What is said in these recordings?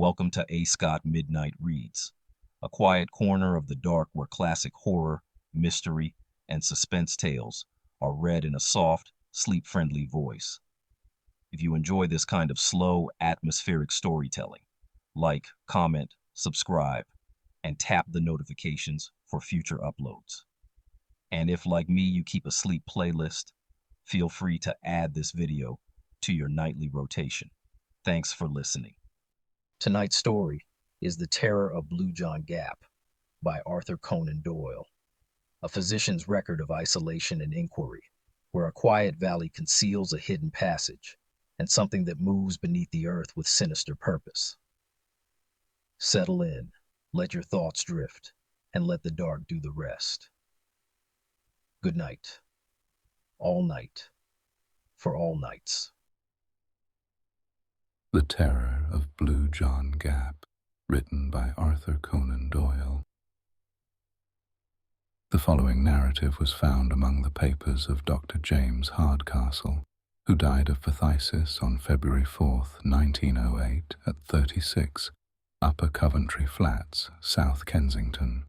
Welcome to A. Scott Midnight Reads, a quiet corner of the dark where classic horror, mystery, and suspense tales are read in a soft, sleep-friendly voice. If you enjoy this kind of slow, atmospheric storytelling, like, comment, subscribe, and tap the notifications for future uploads. And if, like me, you keep a sleep playlist, feel free to add this video to your nightly rotation. Thanks for listening. Tonight's story is The Terror of Blue John Gap by Arthur Conan Doyle, a physician's record of isolation and inquiry, where a quiet valley conceals a hidden passage and something that moves beneath the earth with sinister purpose. Settle in, let your thoughts drift, and let the dark do the rest. Good night. All night. For all nights. The Terror of Blue John Gap, written by Arthur Conan Doyle. The following narrative was found among the papers of Dr. James Hardcastle, who died of phthisis on February 4th, 1908, at 36, Upper Coventry Flats, South Kensington.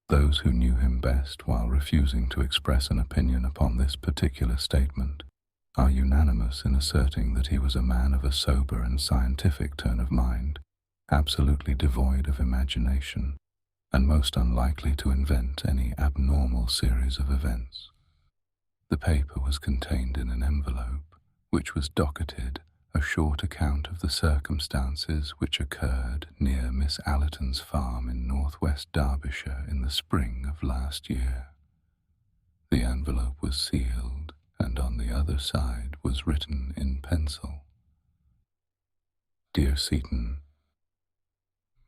Those who knew him best while refusing to express an opinion upon this particular statement are unanimous in asserting that he was a man of a sober and scientific turn of mind, absolutely devoid of imagination, and most unlikely to invent any abnormal series of events. The paper was contained in an envelope, which was docketed a short account of the circumstances which occurred near Miss Allerton's farm in northwest Derbyshire in the spring of last year. The envelope was sealed, and on the other side was written in pencil, "Dear Seaton,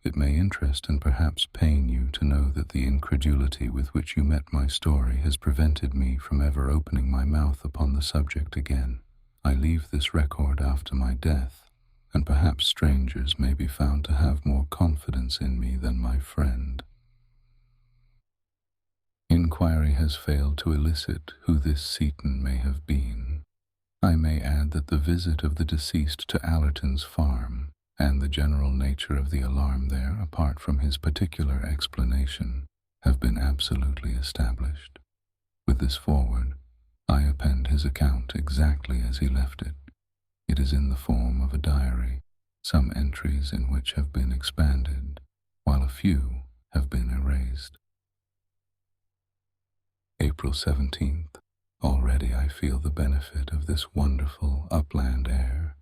it may interest and perhaps pain you to know that the incredulity with which you met my story has prevented me from ever opening my mouth upon the subject again. I leave this record after my death, and perhaps strangers may be found to have more confidence in me than my friend. Inquiry has failed to elicit who this Seaton may have been. I may add that the visit of the deceased to Allerton's farm, and the general nature of the alarm there, apart from his particular explanation, have been absolutely established. With this foreword, I append his account exactly as he left it. It is in the form of a diary, some entries in which have been expanded, while a few have been erased. April 17th. Already I feel the benefit of this wonderful upland air.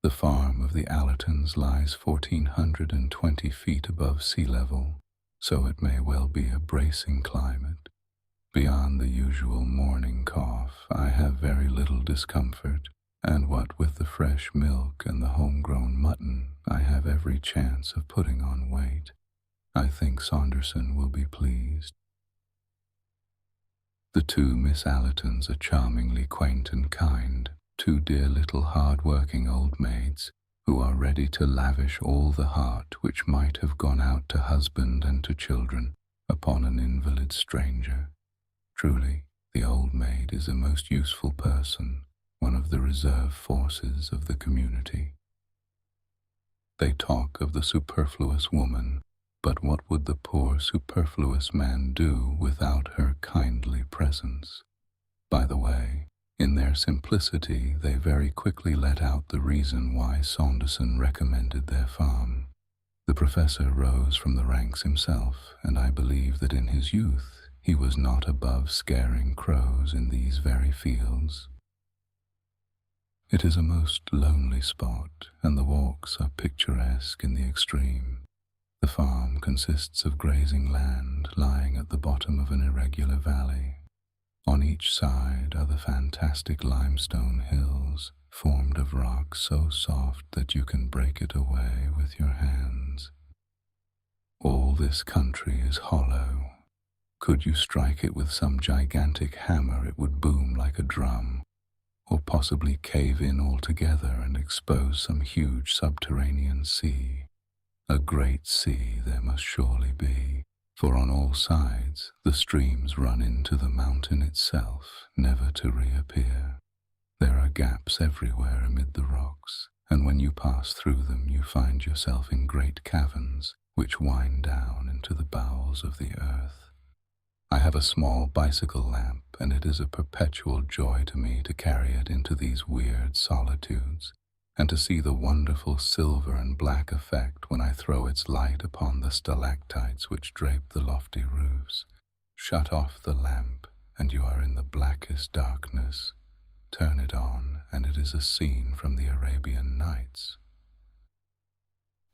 The farm of the Allertons lies 1,420 feet above sea level, so it may well be a bracing climate. Beyond the usual morning cough, I have very little discomfort, and what with the fresh milk and the homegrown mutton, I have every chance of putting on weight. I think Saunderson will be pleased. The two Miss Allertons are charmingly quaint and kind, two dear little hard-working old maids who are ready to lavish all the heart which might have gone out to husband and to children upon an invalid stranger. Truly, the old maid is a most useful person, one of the reserve forces of the community. They talk of the superfluous woman, but what would the poor superfluous man do without her kindly presence? By the way, in their simplicity, they very quickly let out the reason why Saunderson recommended their farm. The professor rose from the ranks himself, and I believe that in his youth he was not above scaring crows in these very fields. It is a most lonely spot, and the walks are picturesque in the extreme. The farm consists of grazing land lying at the bottom of an irregular valley. On each side are the fantastic limestone hills, formed of rock so soft that you can break it away with your hands. All this country is hollow. Could you strike it with some gigantic hammer, it would boom like a drum, or possibly cave in altogether and expose some huge subterranean sea. A great sea there must surely be, for on all sides the streams run into the mountain itself, never to reappear. There are gaps everywhere amid the rocks, and when you pass through them you find yourself in great caverns which wind down into the bowels of the earth. I have a small bicycle lamp, and it is a perpetual joy to me to carry it into these weird solitudes, and to see the wonderful silver and black effect when I throw its light upon the stalactites which drape the lofty roofs. Shut off the lamp, and you are in the blackest darkness. Turn it on, and it is a scene from the Arabian Nights.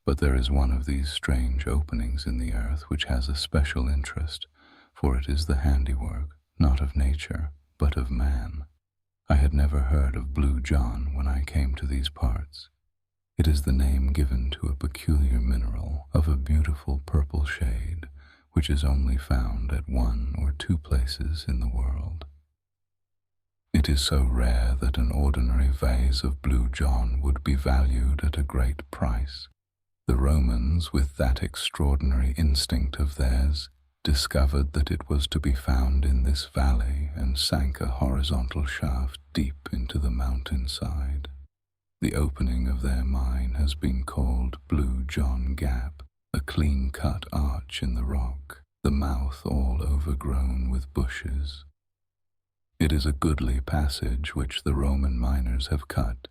But there is one of these strange openings in the earth which has a special interest, for it is the handiwork, not of nature, but of man. I had never heard of Blue John when I came to these parts. It is the name given to a peculiar mineral of a beautiful purple shade, which is only found at 1 or 2 places in the world. It is so rare that an ordinary vase of Blue John would be valued at a great price. The Romans, with that extraordinary instinct of theirs, discovered that it was to be found in this valley and sank a horizontal shaft deep into the mountainside. The opening of their mine has been called Blue John Gap, a clean-cut arch in the rock, the mouth all overgrown with bushes. It is a goodly passage which the Roman miners have cut,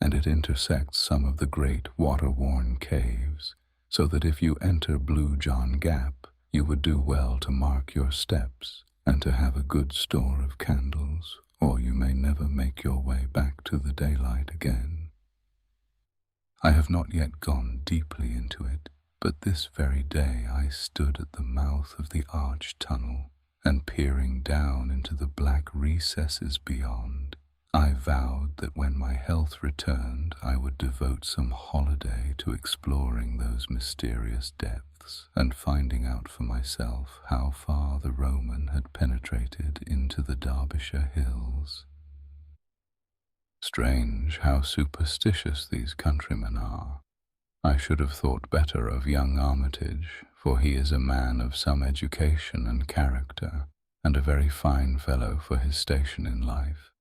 and it intersects some of the great water-worn caves, so that if you enter Blue John Gap, you would do well to mark your steps and to have a good store of candles, or you may never make your way back to the daylight again. I have not yet gone deeply into it, but this very day I stood at the mouth of the arched tunnel, and peering down into the black recesses beyond, I vowed that when my health returned I would devote some holiday to exploring those mysterious depths and finding out for myself how far the Roman had penetrated into the Derbyshire hills. Strange how superstitious these countrymen are. I should have thought better of young Armitage, for he is a man of some education and character, and a very fine fellow for his station in life.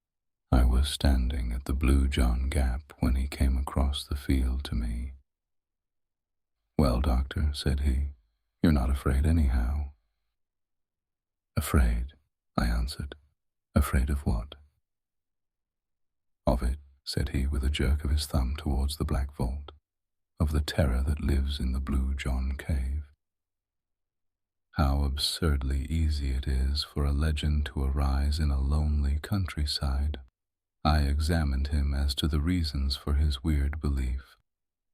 I was standing at the Blue John Gap when he came across the field to me. "Well, doctor," said he, "you're not afraid anyhow." "Afraid," I answered. "Afraid of what?" "Of it," said he with a jerk of his thumb towards the black vault, "of the terror that lives in the Blue John cave. How absurdly easy it is for a legend to arise in a lonely countryside. I examined him as to the reasons for his weird belief.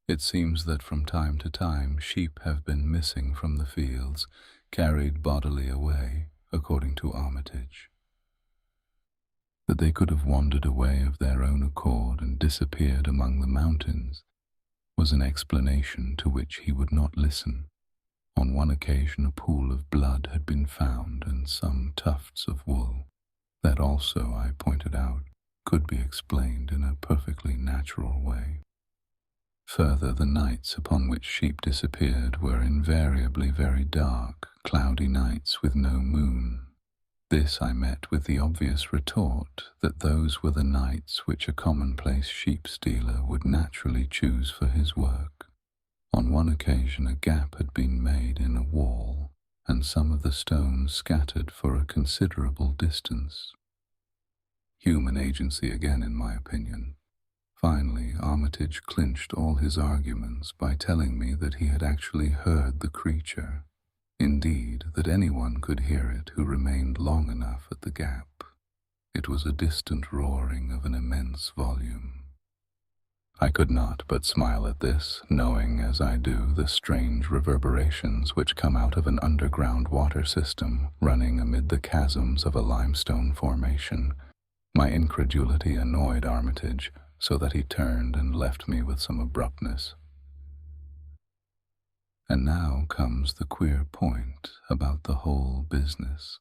It seems that from time to time sheep have been missing from the fields, carried bodily away, according to Armitage. That they could have wandered away of their own accord and disappeared among the mountains was an explanation to which he would not listen. On one occasion a pool of blood had been found and some tufts of wool. That also, I pointed out, could be explained in a perfectly natural way. Further, the nights upon which sheep disappeared were invariably very dark, cloudy nights with no moon. This I met with the obvious retort that those were the nights which a commonplace sheep stealer would naturally choose for his work. On one occasion a gap had been made in a wall, and some of the stones scattered for a considerable distance. Human agency again, in my opinion. Finally, Armitage clinched all his arguments by telling me that he had actually heard the creature. Indeed, that anyone could hear it who remained long enough at the gap. It was a distant roaring of an immense volume. I could not but smile at this, knowing, as I do, the strange reverberations which come out of an underground water system running amid the chasms of a limestone formation. My incredulity annoyed Armitage, so that he turned and left me with some abruptness. And now comes the queer point about the whole business.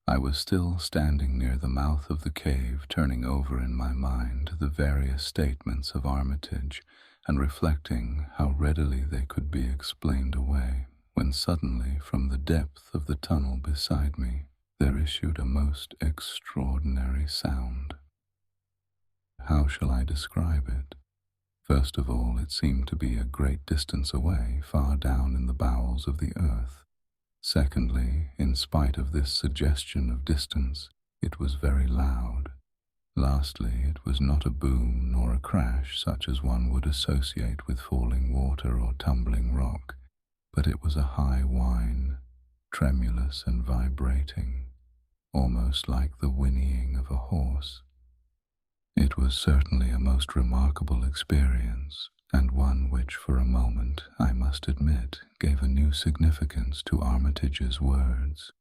I was still standing near the mouth of the cave, turning over in my mind the various statements of Armitage and reflecting how readily they could be explained away, when suddenly from the depth of the tunnel beside me there issued a most extraordinary sound. How shall I describe it? First of all, it seemed to be a great distance away, far down in the bowels of the earth. Secondly, in spite of this suggestion of distance, it was very loud. Lastly, it was not a boom nor a crash such as one would associate with falling water or tumbling rock, but it was a high whine, tremulous and vibrating, almost like the whinnying of a horse. It was certainly a most remarkable experience, and one which for a moment, I must admit, gave a new significance to Armitage's words.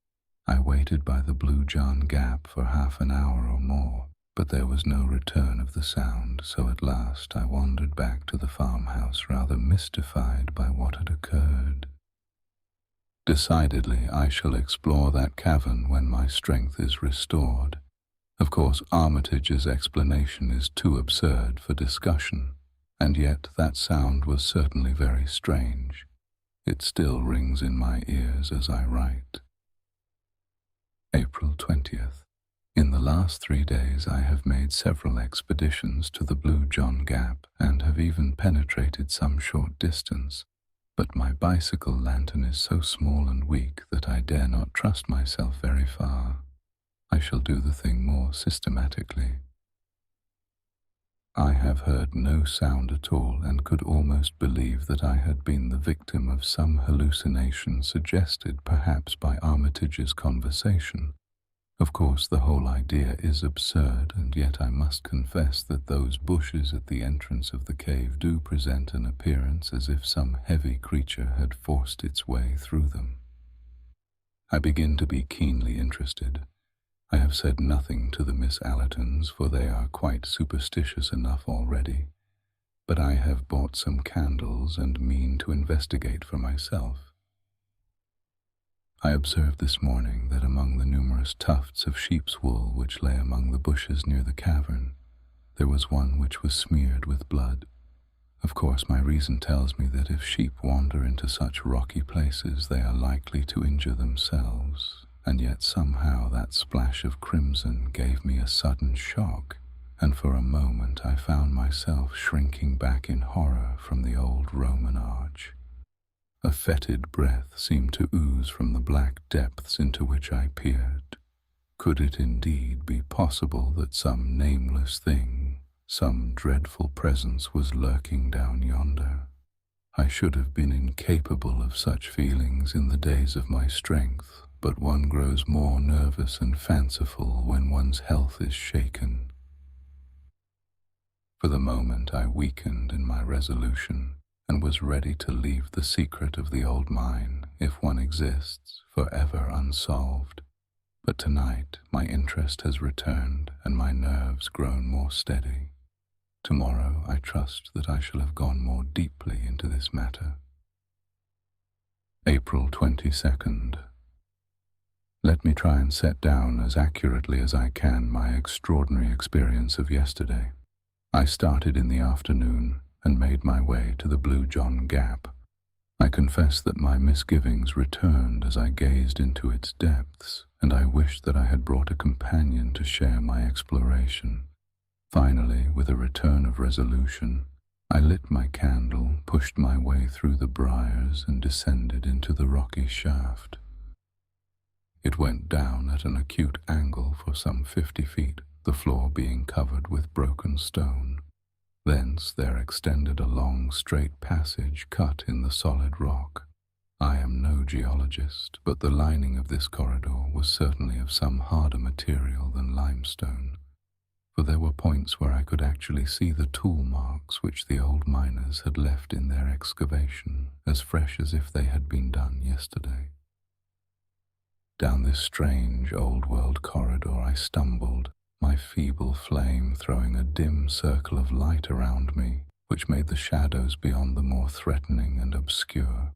I waited by the Blue John Gap for half an hour or more, but there was no return of the sound, so at last I wandered back to the farmhouse rather mystified by what had occurred. Decidedly, I shall explore that cavern when my strength is restored. Of course, Armitage's explanation is too absurd for discussion, and yet that sound was certainly very strange. It still rings in my ears as I write. April 20th. In the last 3 days I have made several expeditions to the Blue John Gap and have even penetrated some short distance, but my bicycle lantern is so small and weak that I dare not trust myself very far. I shall do the thing more systematically. I have heard no sound at all and could almost believe that I had been the victim of some hallucination suggested perhaps by Armitage's conversation. Of course, the whole idea is absurd, and yet I must confess that those bushes at the entrance of the cave do present an appearance as if some heavy creature had forced its way through them. I begin to be keenly interested. I have said nothing to the Miss Allertons, for they are quite superstitious enough already, but I have bought some candles and mean to investigate for myself. I observed this morning that among the numerous tufts of sheep's wool which lay among the bushes near the cavern, there was one which was smeared with blood. Of course, my reason tells me that if sheep wander into such rocky places, they are likely to injure themselves, and yet somehow that splash of crimson gave me a sudden shock, and for a moment I found myself shrinking back in horror from the old Roman arch. A fetid breath seemed to ooze from the black depths into which I peered. Could it indeed be possible that some nameless thing, some dreadful presence was lurking down yonder? I should have been incapable of such feelings in the days of my strength, but one grows more nervous and fanciful when one's health is shaken. For the moment I weakened in my resolution, and was ready to leave the secret of the old mine, if one exists, forever unsolved. But tonight my interest has returned, and my nerves grown more steady. Tomorrow I trust that I shall have gone more deeply into this matter. April 22nd. Let me try and set down as accurately as I can my extraordinary experience of yesterday. I started in the afternoon and made my way to the Blue John Gap. I confess that my misgivings returned as I gazed into its depths, and I wished that I had brought a companion to share my exploration. Finally, with a return of resolution, I lit my candle, pushed my way through the briars, and descended into the rocky shaft. It went down at an acute angle for some 50 feet, the floor being covered with broken stone. Thence there extended a long, straight passage cut in the solid rock. I am no geologist, but the lining of this corridor was certainly of some harder material than limestone, for there were points where I could actually see the tool marks which the old miners had left in their excavation, as fresh as if they had been done yesterday. Down this strange old-world corridor I stumbled, my feeble flame throwing a dim circle of light around me, which made the shadows beyond the more threatening and obscure.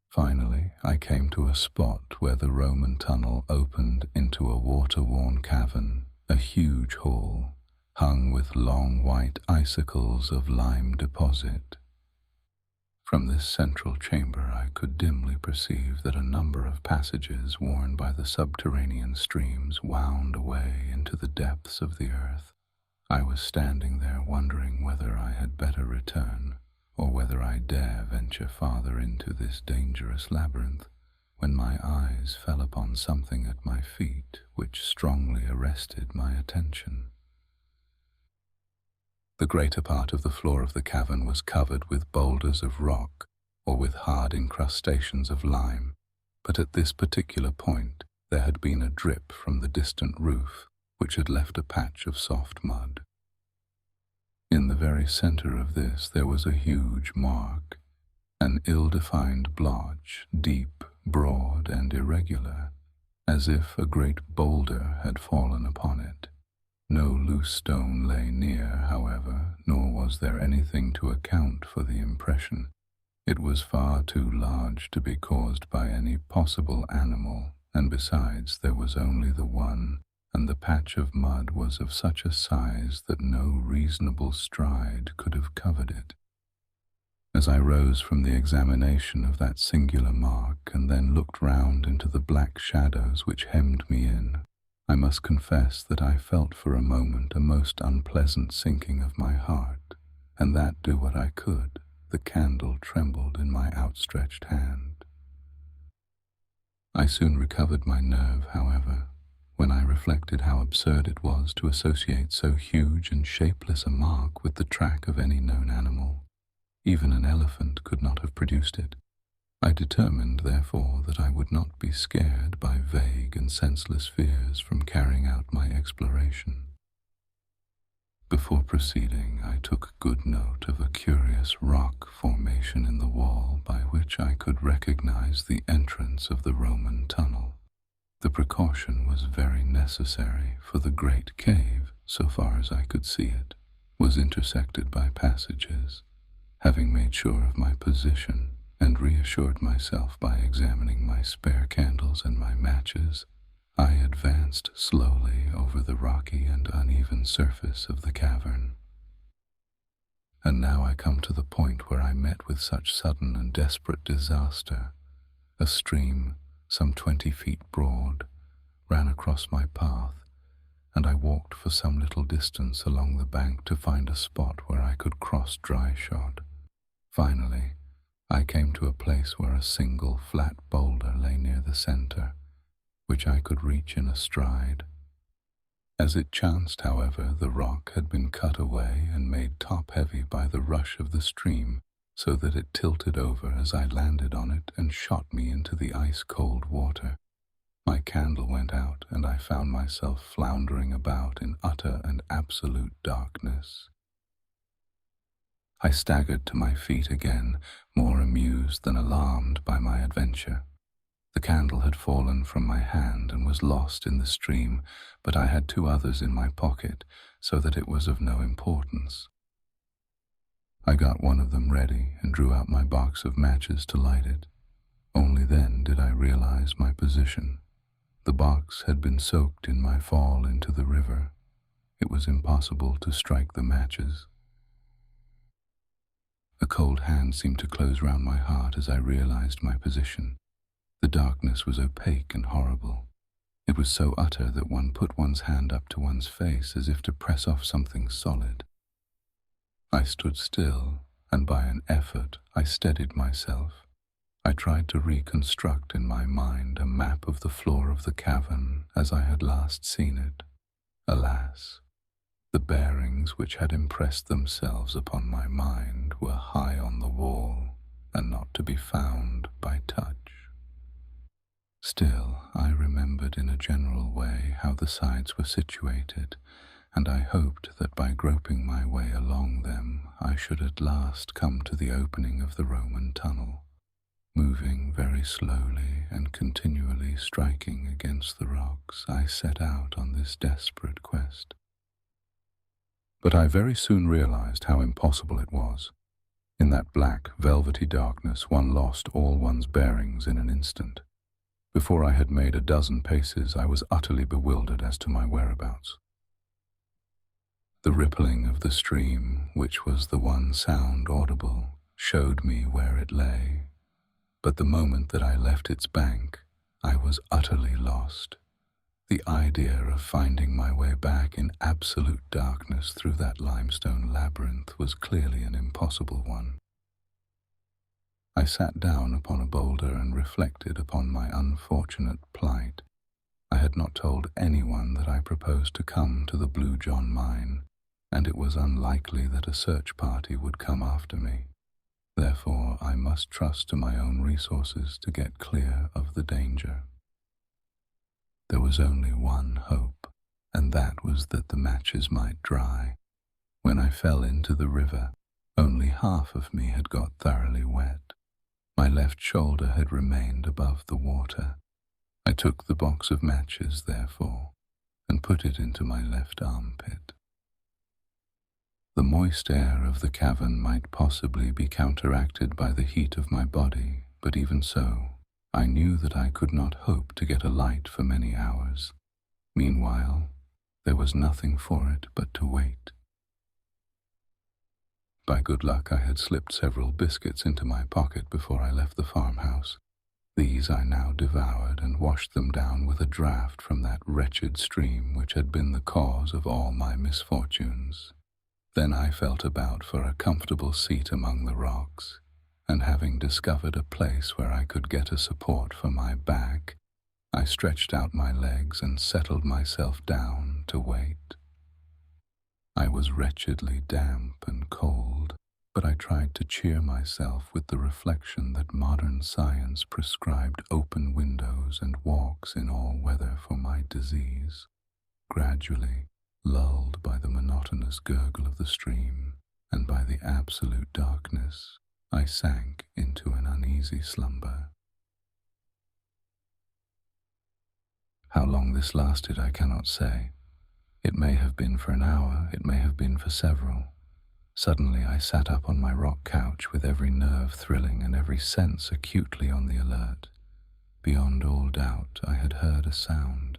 Finally, I came to a spot where the Roman tunnel opened into a water-worn cavern, a huge hall, hung with long white icicles of lime deposit. From this central chamber I could dimly perceive that a number of passages worn by the subterranean streams wound away into the depths of the earth. I was standing there wondering whether I had better return, or whether I dare venture farther into this dangerous labyrinth, when my eyes fell upon something at my feet which strongly arrested my attention. The greater part of the floor of the cavern was covered with boulders of rock or with hard incrustations of lime, but at this particular point there had been a drip from the distant roof which had left a patch of soft mud. In the very center of this there was a huge mark, an ill-defined blotch, deep, broad, and irregular, as if a great boulder had fallen upon it. No loose stone lay near, however, nor was there anything to account for the impression. It was far too large to be caused by any possible animal, and besides there was only the one, and the patch of mud was of such a size that no reasonable stride could have covered it. As I rose from the examination of that singular mark and then looked round into the black shadows which hemmed me in, I must confess that I felt for a moment a most unpleasant sinking of my heart, and that, do what I could, the candle trembled in my outstretched hand. I soon recovered my nerve, however, when I reflected how absurd it was to associate so huge and shapeless a mark with the track of any known animal. Even an elephant could not have produced it. I determined, therefore, that I would not be scared by vague and senseless fears from carrying out my exploration. Before proceeding, I took good note of a curious rock formation in the wall by which I could recognize the entrance of the Roman tunnel. The precaution was very necessary, for the great cave, so far as I could see it, was intersected by passages. Having made sure of my position, and reassured myself by examining my spare candles and my matches, I advanced slowly over the rocky and uneven surface of the cavern. And now I come to the point where I met with such sudden and desperate disaster. A stream, some 20 feet broad, ran across my path, and I walked for some little distance along the bank to find a spot where I could cross dry-shod. Finally, I came to a place where a single flat boulder lay near the center, which I could reach in a stride. As it chanced, however, the rock had been cut away and made top-heavy by the rush of the stream, so that it tilted over as I landed on it and shot me into the ice-cold water. My candle went out, and I found myself floundering about in utter and absolute darkness. I staggered to my feet again, more amused than alarmed by my adventure. The candle had fallen from my hand and was lost in the stream, but I had 2 others in my pocket, so that it was of no importance. I got one of them ready and drew out my box of matches to light it. Only then did I realize my position. The box had been soaked in my fall into the river. It was impossible to strike the matches. A cold hand seemed to close round my heart as I realized my position. The darkness was opaque and horrible. It was so utter that one put one's hand up to one's face as if to press off something solid. I stood still, and by an effort I steadied myself. I tried to reconstruct in my mind a map of the floor of the cavern as I had last seen it. Alas! The bearings which had impressed themselves upon my mind were high on the wall, and not to be found by touch. Still, I remembered in a general way how the sides were situated, and I hoped that by groping my way along them I should at last come to the opening of the Roman tunnel. Moving very slowly and continually striking against the rocks, I set out on this desperate quest. But I very soon realized how impossible it was. In that black, velvety darkness one lost all one's bearings in an instant. Before I had made a dozen paces, I was utterly bewildered as to my whereabouts. The rippling of the stream, which was the one sound audible, showed me where it lay, but the moment that I left its bank, I was utterly lost. The idea of finding my way back in absolute darkness through that limestone labyrinth was clearly an impossible one. I sat down upon a boulder and reflected upon my unfortunate plight. I had not told anyone that I proposed to come to the Blue John mine, and it was unlikely that a search party would come after me. Therefore, I must trust to my own resources to get clear of the danger. There was only one hope, and that was that the matches might dry. When I fell into the river, only half of me had got thoroughly wet. My left shoulder had remained above the water. I took the box of matches, therefore, and put it into my left armpit. The moist air of the cavern might possibly be counteracted by the heat of my body, but even so, I knew that I could not hope to get a light for many hours. Meanwhile, there was nothing for it but to wait. By good luck, I had slipped several biscuits into my pocket before I left the farmhouse. These I now devoured and washed them down with a draught from that wretched stream which had been the cause of all my misfortunes. Then I felt about for a comfortable seat among the rocks, and having discovered a place where I could get a support for my back, I stretched out my legs and settled myself down to wait. I was wretchedly damp and cold, but I tried to cheer myself with the reflection that modern science prescribed open windows and walks in all weather for my disease. Gradually, lulled by the monotonous gurgle of the stream and by the absolute darkness, I sank into an uneasy slumber. How long this lasted I cannot say. It may have been for an hour, it may have been for several. Suddenly I sat up on my rock couch with every nerve thrilling and every sense acutely on the alert. Beyond all doubt I had heard a sound,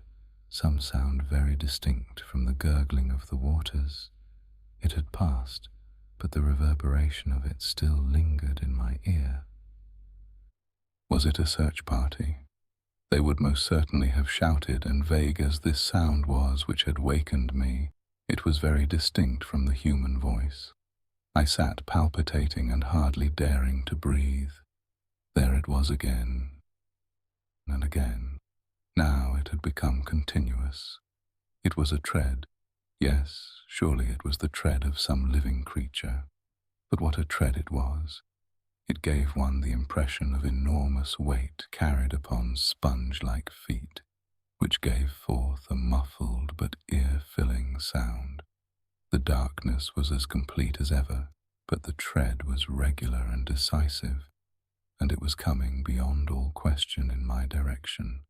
some sound very distinct from the gurgling of the waters. It had passed, but the reverberation of it still lingered in my ear. Was it a search party? They would most certainly have shouted, and vague as this sound was which had wakened me, it was very distinct from the human voice. I sat palpitating and hardly daring to breathe. There it was again, and again. Now it had become continuous. It was a tread. Yes, surely it was the tread of some living creature. But what a tread it was! It gave one the impression of enormous weight carried upon sponge-like feet, which gave forth a muffled but ear-filling sound. The darkness was as complete as ever, but the tread was regular and decisive, and it was coming beyond all question in my direction.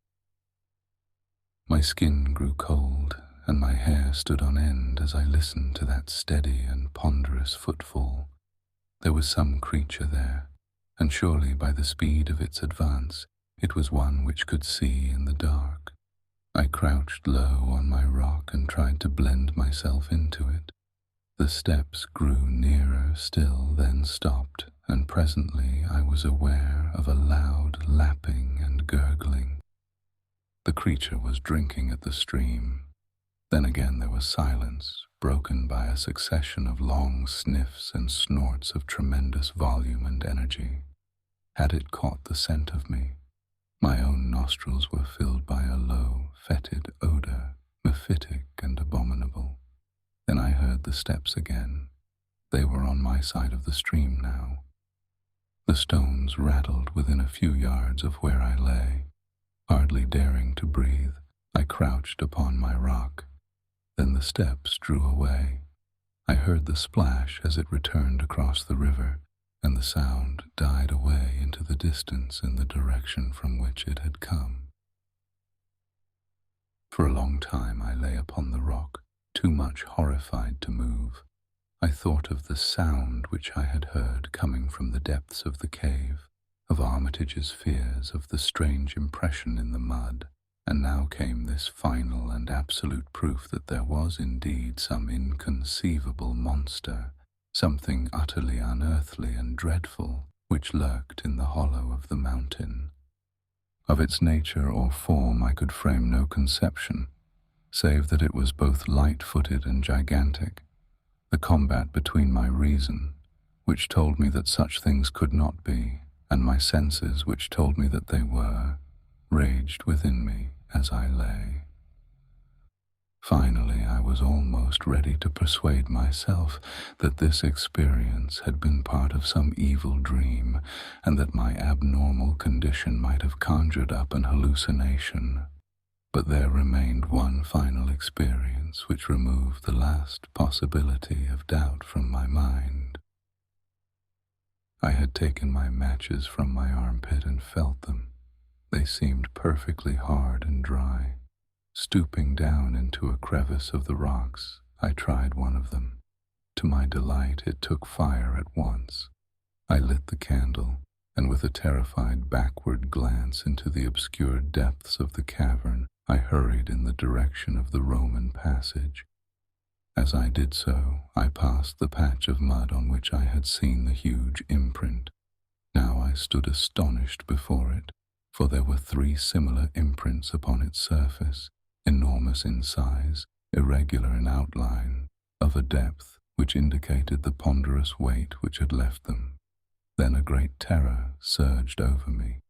My skin grew cold, and my hair stood on end as I listened to that steady and ponderous footfall. There was some creature there, and surely by the speed of its advance, it was one which could see in the dark. I crouched low on my rock and tried to blend myself into it. The steps grew nearer still, then stopped, and presently I was aware of a loud lapping and gurgling. The creature was drinking at the stream. Then again there was silence, broken by a succession of long sniffs and snorts of tremendous volume and energy. Had it caught the scent of me? My own nostrils were filled by a low, fetid odor, mephitic and abominable. Then I heard the steps again. They were on my side of the stream now. The stones rattled within a few yards of where I lay. Hardly daring to breathe, I crouched upon my rock. Then the steps drew away. I heard the splash as it returned across the river, and the sound died away into the distance in the direction from which it had come. For a long time I lay upon the rock, too much horrified to move. I thought of the sound which I had heard coming from the depths of the cave, of Armitage's fears, of the strange impression in the mud, and now came this final and absolute proof that there was indeed some inconceivable monster, something utterly unearthly and dreadful, which lurked in the hollow of the mountain. Of its nature or form I could frame no conception, save that it was both light-footed and gigantic. The combat between my reason, which told me that such things could not be, and my senses, which told me that they were, raged within me as I lay. Finally, I was almost ready to persuade myself that this experience had been part of some evil dream, and that my abnormal condition might have conjured up an hallucination. But there remained one final experience which removed the last possibility of doubt from my mind. I had taken my matches from my armpit and felt them. They seemed perfectly hard and dry. Stooping down into a crevice of the rocks, I tried one of them. To my delight, it took fire at once. I lit the candle, and with a terrified backward glance into the obscured depths of the cavern, I hurried in the direction of the Roman passage. As I did so, I passed the patch of mud on which I had seen the huge imprint. Now I stood astonished before it, for there were 3 similar imprints upon its surface, enormous in size, irregular in outline, of a depth which indicated the ponderous weight which had left them. Then a great terror surged over me.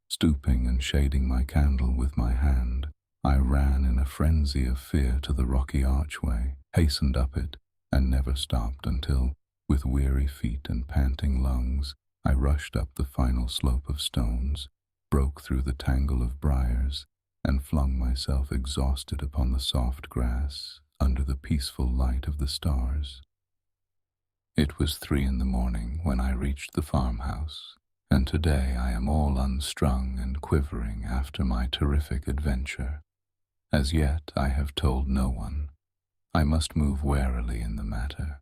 Stooping and shading my candle with my hand, I ran in a frenzy of fear to the rocky archway, hastened up it, and never stopped until, with weary feet and panting lungs, I rushed up the final slope of stones, broke through the tangle of briars, and flung myself exhausted upon the soft grass under the peaceful light of the stars. It was 3 in the morning when I reached the farmhouse, and today I am all unstrung and quivering after my terrific adventure. As yet I have told no one. I must move warily in the matter.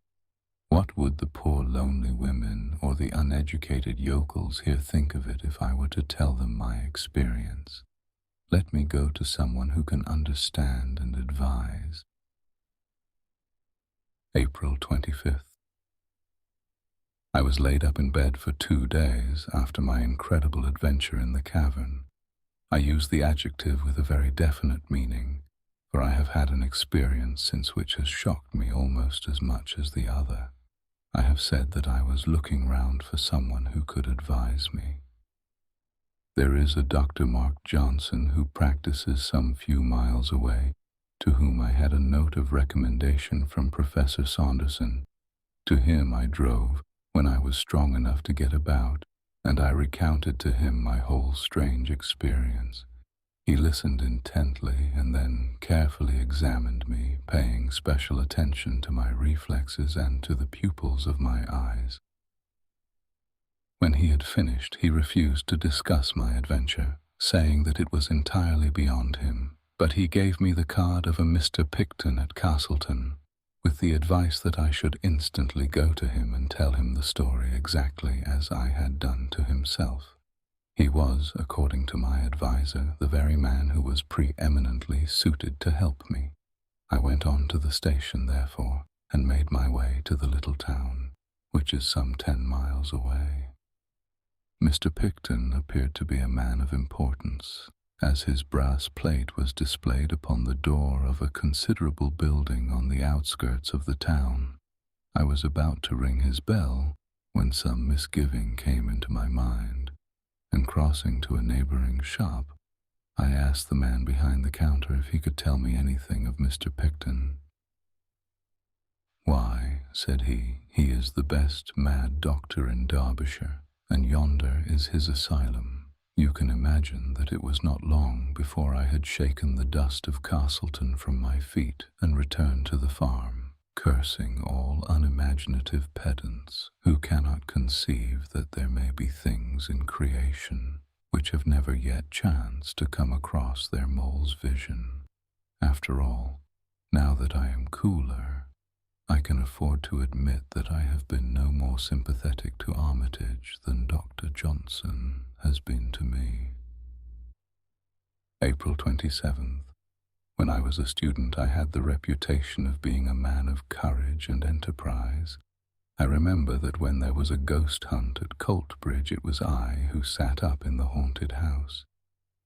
What would the poor lonely women or the uneducated yokels here think of it if I were to tell them my experience? Let me go to someone who can understand and advise. April 25th. I was laid up in bed for 2 days after my incredible adventure in the cavern. I use the adjective with a very definite meaning, for I have had an experience since which has shocked me almost as much as the other. I have said that I was looking round for someone who could advise me. There is a Dr. Mark Johnson who practices some few miles away, to whom I had a note of recommendation from Professor Saunderson. To him I drove when I was strong enough to get about, and I recounted to him my whole strange experience. He listened intently and then carefully examined me, paying special attention to my reflexes and to the pupils of my eyes. When he had finished, he refused to discuss my adventure, saying that it was entirely beyond him, but he gave me the card of a Mr. Picton at Castleton, with the advice that I should instantly go to him and tell him the story exactly as I had done to himself. He was, according to my adviser, the very man who was preeminently suited to help me. I went on to the station, therefore, and made my way to the little town, which is some 10 miles away. Mr. Picton appeared to be a man of importance, as his brass plate was displayed upon the door of a considerable building on the outskirts of the town. I was about to ring his bell when some misgiving came into my mind, and crossing to a neighboring shop, I asked the man behind the counter if he could tell me anything of Mr. Picton. "Why," said he is the best mad doctor in Derbyshire, and yonder is his asylum." You can imagine that it was not long before I had shaken the dust of Castleton from my feet and returned to the farm, cursing all unimaginative pedants who cannot conceive that there may be things in creation which have never yet chanced to come across their mole's vision. After all, now that I am cooler, I can afford to admit that I have been no more sympathetic to Armitage than Dr. Johnson has been to me. April 27th. When I was a student, I had the reputation of being a man of courage and enterprise. I remember that when there was a ghost hunt at Coltbridge, it was I who sat up in the haunted house.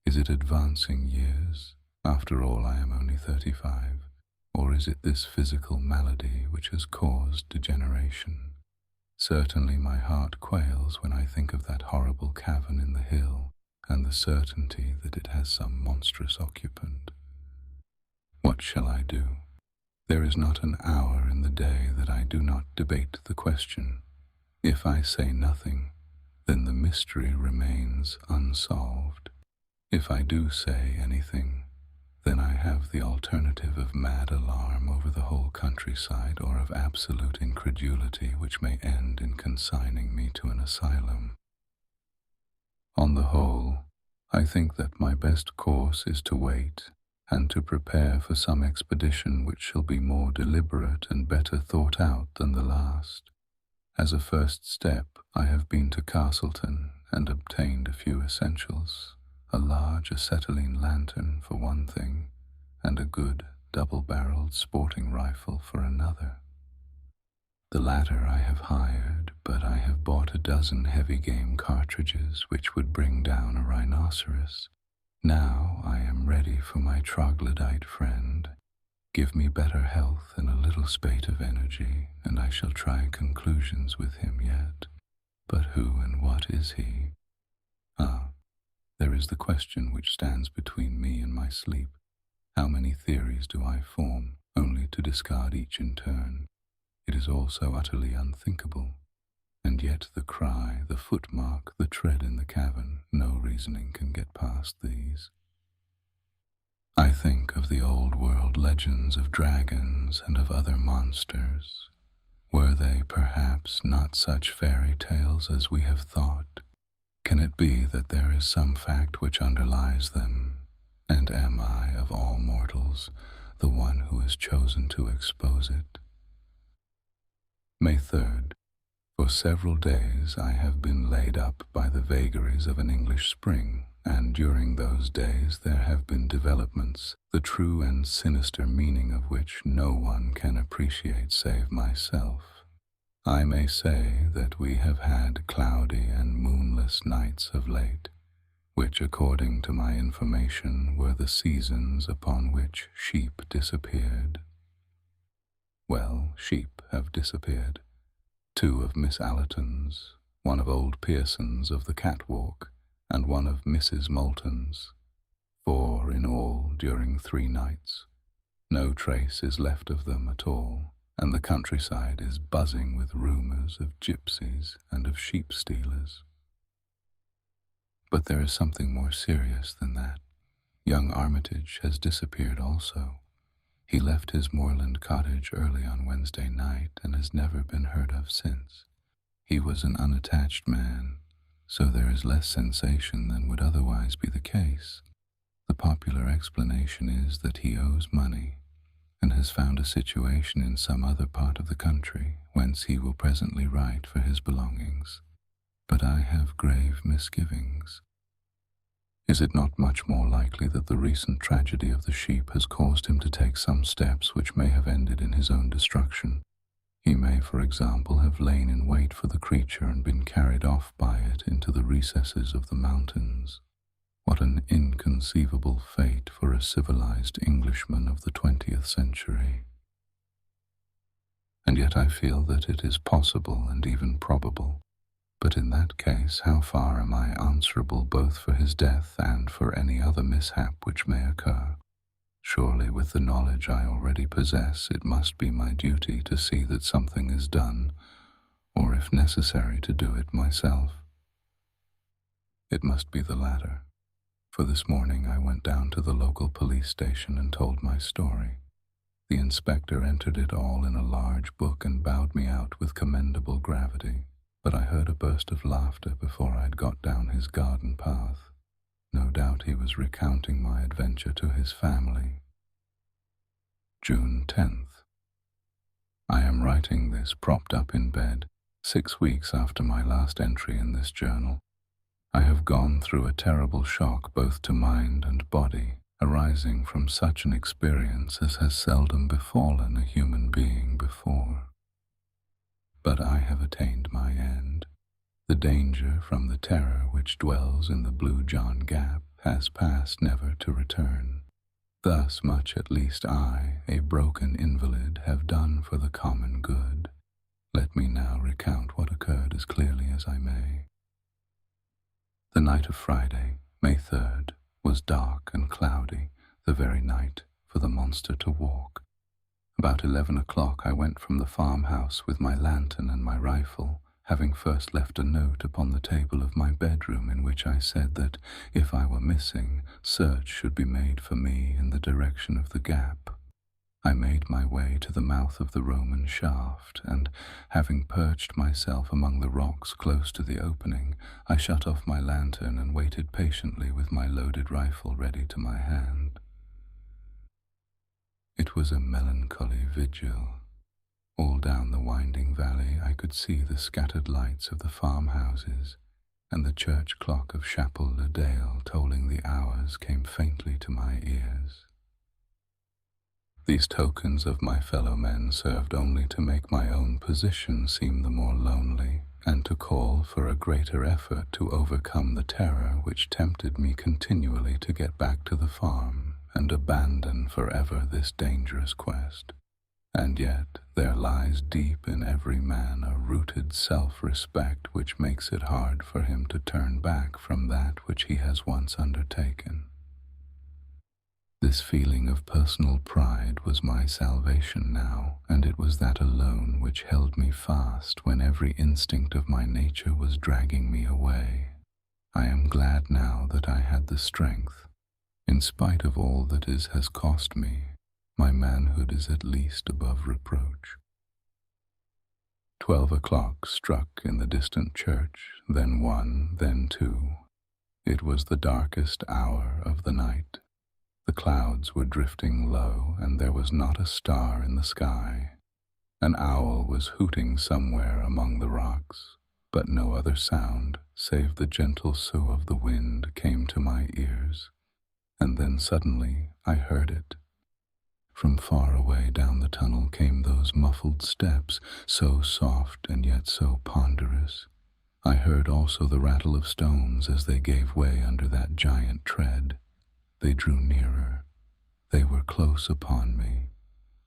Is it advancing years? After all, I am only 35. Or is it this physical malady which has caused degeneration? Certainly my heart quails when I think of that horrible cavern in the hill and the certainty that it has some monstrous occupant. What shall I do? There is not an hour in the day that I do not debate the question. If I say nothing, then the mystery remains unsolved. If I do say anything, then I have the alternative of mad alarm over the whole countryside or of absolute incredulity which may end in consigning me to an asylum. On the whole, I think that my best course is to wait and to prepare for some expedition which shall be more deliberate and better thought out than the last. As a first step, I have been to Castleton and obtained a few essentials, a large acetylene lantern for one thing, and a good double-barreled sporting rifle for another. The latter I have hired, but I have bought a dozen heavy game cartridges which would bring down a rhinoceros. Now I am ready for my troglodyte friend. Give me better health and a little spate of energy, and I shall try conclusions with him yet. But who and what is he? There is the question which stands between me and my sleep. How many theories do I form, only to discard each in turn? It is all so utterly unthinkable. And yet the cry, the footmark, the tread in the cavern, no reasoning can get past these. I think of the old world legends of dragons and of other monsters. Were they perhaps not such fairy tales as we have thought? Can it be that there is some fact which underlies them? And am I, of all mortals, the one who is chosen to expose it? May 3rd. For several days I have been laid up by the vagaries of an English spring, and during those days there have been developments, the true and sinister meaning of which no one can appreciate save myself. I may say that we have had cloudy and moonless nights of late, which, according to my information, were the seasons upon which sheep disappeared. Well, sheep have disappeared. 2 of Miss Allerton's, 1 of old Pearson's of the catwalk, and 1 of Mrs. Moulton's. 4 in all during 3 nights. No trace is left of them at all, and the countryside is buzzing with rumors of gypsies and of sheep stealers. But there is something more serious than that. Young Armitage has disappeared also. He left his moorland cottage early on Wednesday night and has never been heard of since. He was an unattached man, so there is less sensation than would otherwise be the case. The popular explanation is that he owes money and has found a situation in some other part of the country, whence he will presently write for his belongings. But I have grave misgivings. Is it not much more likely that the recent tragedy of the sheep has caused him to take some steps which may have ended in his own destruction? He may, for example, have lain in wait for the creature and been carried off by it into the recesses of the mountains. What an inconceivable fate for a civilized Englishman of the 20th century. And yet I feel that it is possible and even probable. But in that case, how far am I answerable both for his death and for any other mishap which may occur? Surely, with the knowledge I already possess, it must be my duty to see that something is done, or if necessary, to do it myself. It must be the latter, for this morning I went down to the local police station and told my story. The inspector entered it all in a large book and bowed me out with commendable gravity. But I heard a burst of laughter before I had got down his garden path. No doubt he was recounting my adventure to his family. June 10th. I am writing this propped up in bed, 6 weeks after my last entry in this journal. I have gone through a terrible shock both to mind and body, arising from such an experience as has seldom befallen a human being before. But I have attained my end. The danger from the terror which dwells in the Blue John Gap has passed never to return. Thus much at least I, a broken invalid, have done for the common good. Let me now recount what occurred as clearly as I may. The night of Friday, May 3rd, was dark and cloudy, the very night for the monster to walk. About 11 o'clock I went from the farmhouse with my lantern and my rifle, having first left a note upon the table of my bedroom in which I said that, if I were missing, search should be made for me in the direction of the gap. I made my way to the mouth of the Roman shaft, and, having perched myself among the rocks close to the opening, I shut off my lantern and waited patiently with my loaded rifle ready to my hand. It was a melancholy vigil. All down the winding valley I could see the scattered lights of the farmhouses, and the church clock of Chapel le Doyle tolling the hours came faintly to my ears. These tokens of my fellow men served only to make my own position seem the more lonely, and to call for a greater effort to overcome the terror which tempted me continually to get back to the farm and abandon forever this dangerous quest. And yet there lies deep in every man a rooted self-respect which makes it hard for him to turn back from that which he has once undertaken. This feeling of personal pride was my salvation now, and it was that alone which held me fast when every instinct of my nature was dragging me away. I am glad now that I had the strength. In spite of all that it has cost me, my manhood is at least above reproach. 12 o'clock struck in the distant church, then 1, then 2. It was the darkest hour of the night. The clouds were drifting low, and there was not a star in the sky. An owl was hooting somewhere among the rocks, but no other sound, save the gentle sough of the wind, came to my ears. And then suddenly I heard it. From far away down the tunnel came those muffled steps, so soft and yet so ponderous. I heard also the rattle of stones as they gave way under that giant tread. They drew nearer. They were close upon me.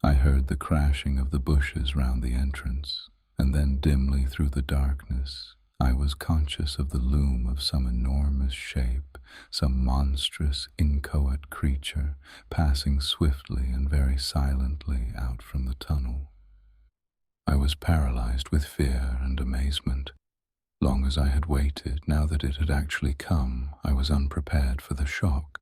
I heard the crashing of the bushes round the entrance, and then dimly through the darkness I was conscious of the loom of some enormous shape, some monstrous, inchoate creature, passing swiftly and very silently out from the tunnel. I was paralyzed with fear and amazement. Long as I had waited, now that it had actually come, I was unprepared for the shock.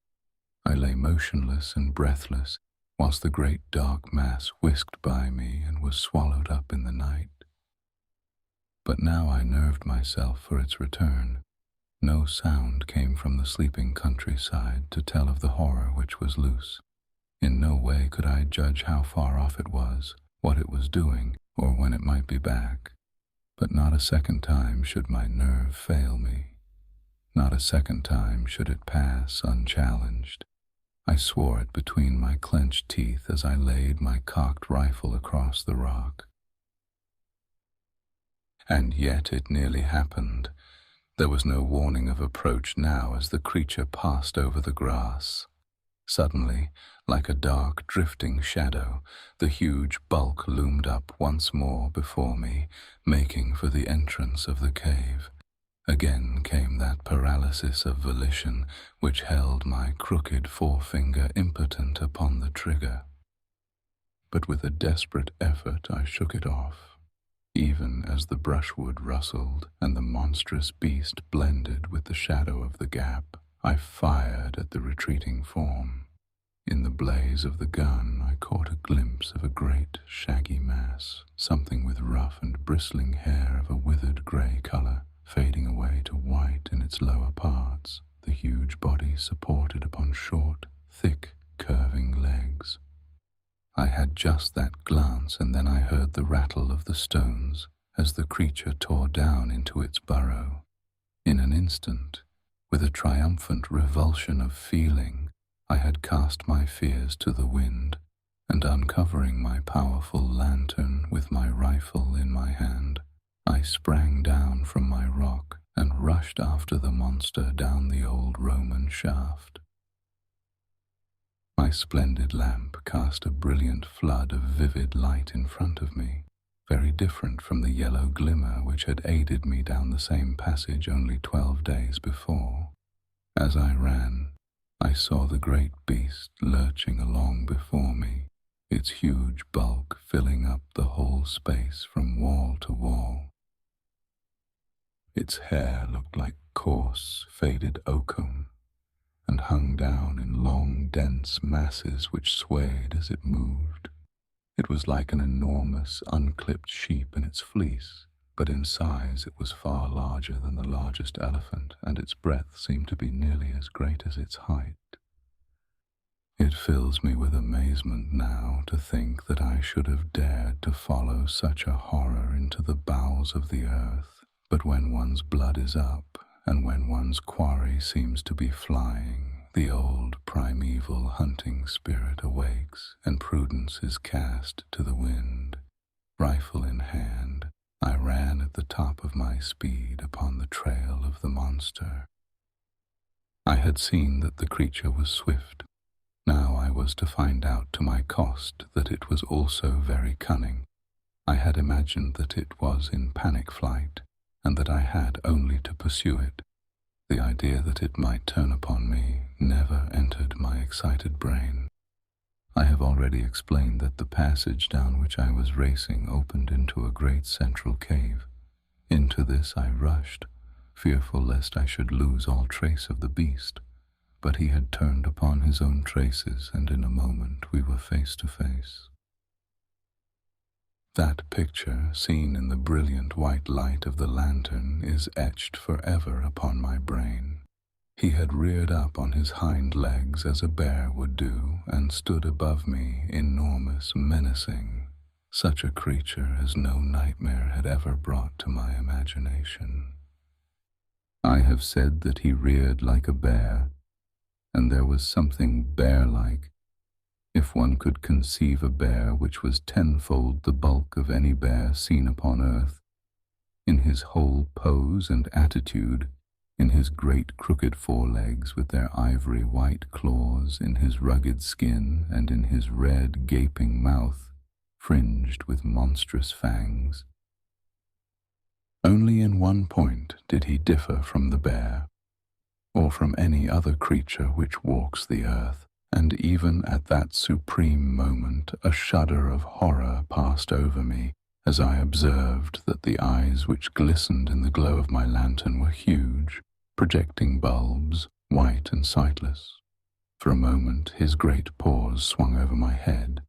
I lay motionless and breathless, whilst the great dark mass whisked by me and was swallowed up in the night. But now I nerved myself for its return. No sound came from the sleeping countryside to tell of the horror which was loose. In no way could I judge how far off it was, what it was doing, or when it might be back. But not a second time should my nerve fail me. Not a second time should it pass unchallenged. I swore it between my clenched teeth as I laid my cocked rifle across the rock. And yet it nearly happened. There was no warning of approach now as the creature passed over the grass. Suddenly, like a dark, drifting shadow, the huge bulk loomed up once more before me, making for the entrance of the cave. Again came that paralysis of volition which held my crooked forefinger impotent upon the trigger. But with a desperate effort I shook it off. Even as the brushwood rustled and the monstrous beast blended with the shadow of the gap, I fired at the retreating form. In the blaze of the gun I caught a glimpse of a great shaggy mass, something with rough and bristling hair of a withered grey colour, fading away to white in its lower parts, the huge body supported upon short, thick, curving legs. I had just that glance, and then I heard the rattle of the stones as the creature tore down into its burrow. In an instant, with a triumphant revulsion of feeling, I had cast my fears to the wind, and uncovering my powerful lantern with my rifle in my hand, I sprang down from my rock and rushed after the monster down the old Roman shaft. My splendid lamp cast a brilliant flood of vivid light in front of me, very different from the yellow glimmer which had aided me down the same passage only 12 days before. As I ran, I saw the great beast lurching along before me, its huge bulk filling up the whole space from wall to wall. Its hair looked like coarse, faded oakum, and hung down in long, dense masses which swayed as it moved. It was like an enormous, unclipped sheep in its fleece, but in size it was far larger than the largest elephant, and its breadth seemed to be nearly as great as its height. It fills me with amazement now to think that I should have dared to follow such a horror into the bowels of the earth. But when one's blood is up, and when one's quarry seems to be flying, the old primeval hunting spirit awakes, and prudence is cast to the wind. Rifle in hand, I ran at the top of my speed upon the trail of the monster. I had seen that the creature was swift. Now I was to find out to my cost that it was also very cunning. I had imagined that it was in panic flight, and that I had only to pursue it. The idea that it might turn upon me never entered my excited brain. I have already explained that the passage down which I was racing opened into a great central cave. Into this I rushed, fearful lest I should lose all trace of the beast. But he had turned upon his own traces, and in a moment we were face to face. That picture, seen in the brilliant white light of the lantern, is etched forever upon my brain. He had reared up on his hind legs as a bear would do, and stood above me, enormous, menacing, such a creature as no nightmare had ever brought to my imagination. I have said that he reared like a bear, and there was something bear-like, if one could conceive a bear which was tenfold the bulk of any bear seen upon earth, in his whole pose and attitude, in his great crooked forelegs with their ivory white claws, in his rugged skin, and in his red gaping mouth, fringed with monstrous fangs. Only in one point did he differ from the bear, or from any other creature which walks the earth, and even at that supreme moment a shudder of horror passed over me as I observed that the eyes which glistened in the glow of my lantern were huge, projecting bulbs, white and sightless. For a moment his great paws swung over my head.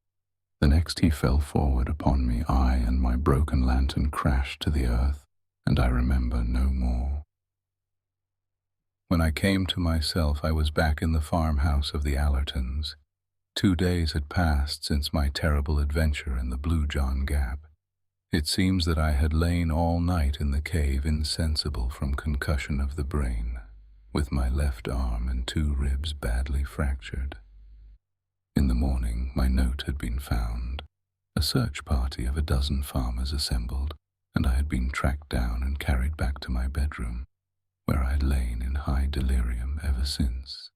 The next he fell forward upon me, I and my broken lantern crashed to the earth, and I remember no more. When I came to myself, I was back in the farmhouse of the Allertons. 2 days had passed since my terrible adventure in the Blue John Gap. It seems that I had lain all night in the cave insensible from concussion of the brain, with my left arm and 2 ribs badly fractured. In the morning, my note had been found. A search party of 12 farmers assembled, and I had been tracked down and carried back to my bedroom, where I had lain in high delirium ever since.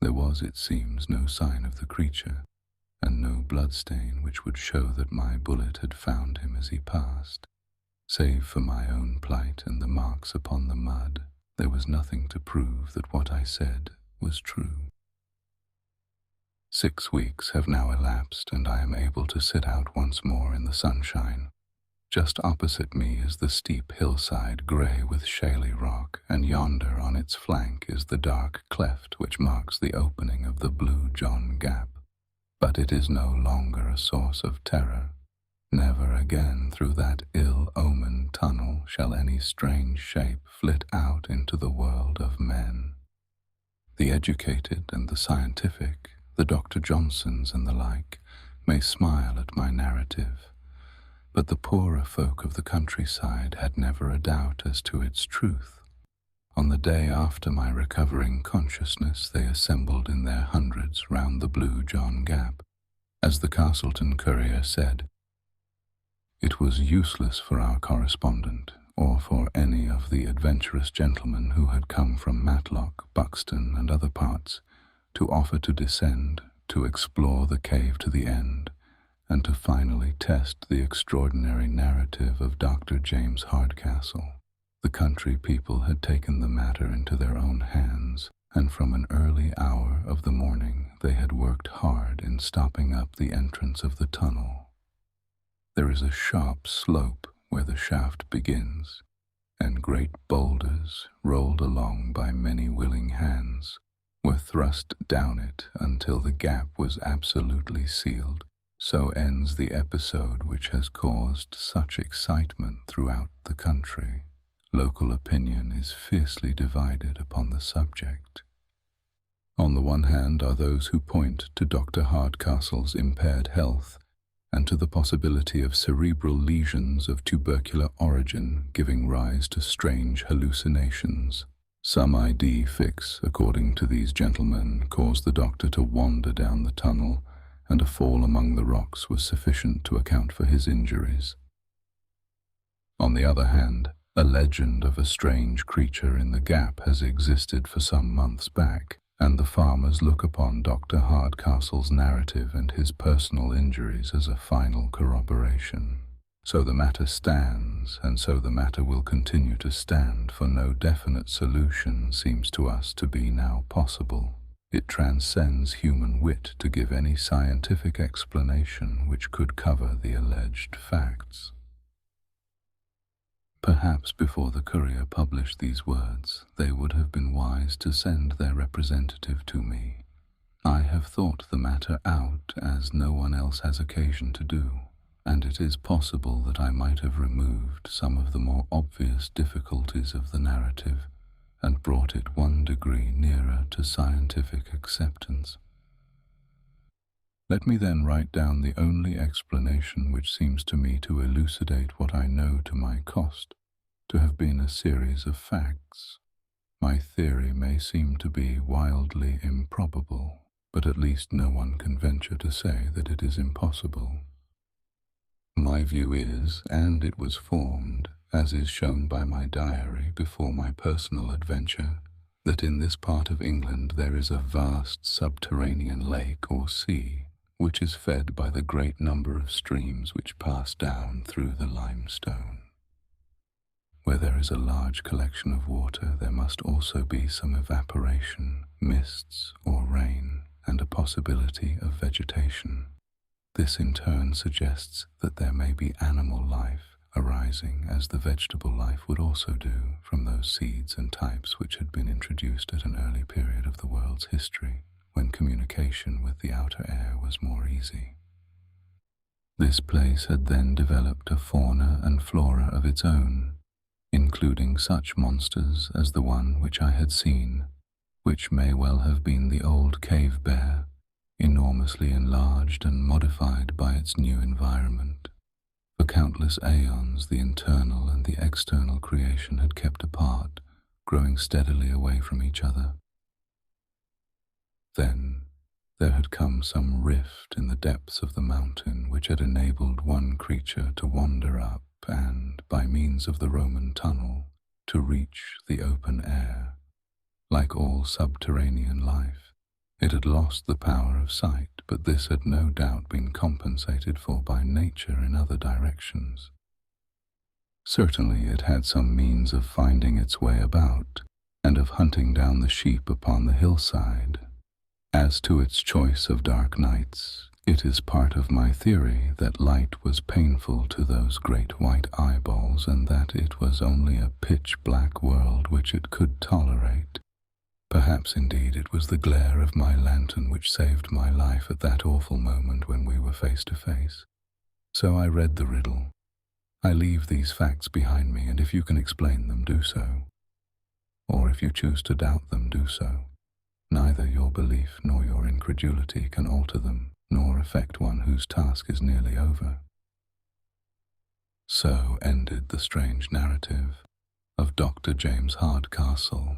There was, it seems, no sign of the creature, and no bloodstain which would show that my bullet had found him as he passed. Save for my own plight and the marks upon the mud, there was nothing to prove that what I said was true. 6 weeks have now elapsed, and I am able to sit out once more in the sunshine. Just opposite me is the steep hillside grey with shaly rock, and yonder on its flank is the dark cleft which marks the opening of the Blue John Gap. But it is no longer a source of terror. Never again through that ill-omened tunnel shall any strange shape flit out into the world of men. The educated and the scientific, the Dr. Johnsons and the like, may smile at my narrative, but the poorer folk of the countryside had never a doubt as to its truth. On the day after my recovering consciousness, they assembled in their hundreds round the Blue John Gap. As the Castleton courier said, it was useless for our correspondent, or for any of the adventurous gentlemen who had come from Matlock, Buxton, and other parts, to offer to descend, to explore the cave to the end, and to finally test the extraordinary narrative of Dr. James Hardcastle. The country people had taken the matter into their own hands, and from an early hour of the morning they had worked hard in stopping up the entrance of the tunnel. There is a sharp slope where the shaft begins, and great boulders, rolled along by many willing hands, were thrust down it until the gap was absolutely sealed. So ends the episode which has caused such excitement throughout the country. Local opinion is fiercely divided upon the subject. On the one hand are those who point to Dr. Hardcastle's impaired health and to the possibility of cerebral lesions of tubercular origin giving rise to strange hallucinations. Some ID fix, according to these gentlemen, caused the doctor to wander down the tunnel, and a fall among the rocks was sufficient to account for his injuries. On the other hand, a legend of a strange creature in the gap has existed for some months back, and the farmers look upon Dr. Hardcastle's narrative and his personal injuries as a final corroboration. So the matter stands, and so the matter will continue to stand, for no definite solution seems to us to be now possible. It transcends human wit to give any scientific explanation which could cover the alleged facts. Perhaps before the courier published these words, they would have been wise to send their representative to me. I have thought the matter out as no one else has occasion to do, and it is possible that I might have removed some of the more obvious difficulties of the narrative and brought it 1 degree nearer to scientific acceptance. Let me then write down the only explanation which seems to me to elucidate what I know to my cost to have been a series of facts. My theory may seem to be wildly improbable, but at least no one can venture to say that it is impossible. My view is, and it was formed, as is shown by my diary before my personal adventure, that in this part of England there is a vast subterranean lake or sea, which is fed by the great number of streams which pass down through the limestone. Where there is a large collection of water, there must also be some evaporation, mists or rain, and a possibility of vegetation. This in turn suggests that there may be animal life arising as the vegetable life would also do from those seeds and types which had been introduced at an early period of the world's history, when communication with the outer air was more easy. This place had then developed a fauna and flora of its own, including such monsters as the one which I had seen, which may well have been the old cave bear, enormously enlarged and modified by its new environment. For countless aeons the internal and the external creation had kept apart, growing steadily away from each other. Then there had come some rift in the depths of the mountain which had enabled one creature to wander up and, by means of the Roman tunnel, to reach the open air. Like all subterranean life, it had lost the power of sight, but this had no doubt been compensated for by nature in other directions. Certainly it had some means of finding its way about, and of hunting down the sheep upon the hillside. As to its choice of dark nights, it is part of my theory that light was painful to those great white eyeballs, and that it was only a pitch-black world which it could tolerate. Perhaps indeed it was the glare of my lantern which saved my life at that awful moment when we were face to face. So I read the riddle. I leave these facts behind me, and if you can explain them, do so. Or if you choose to doubt them, do so. Neither your belief nor your incredulity can alter them, nor affect one whose task is nearly over. So ended the strange narrative of Dr. James Hardcastle,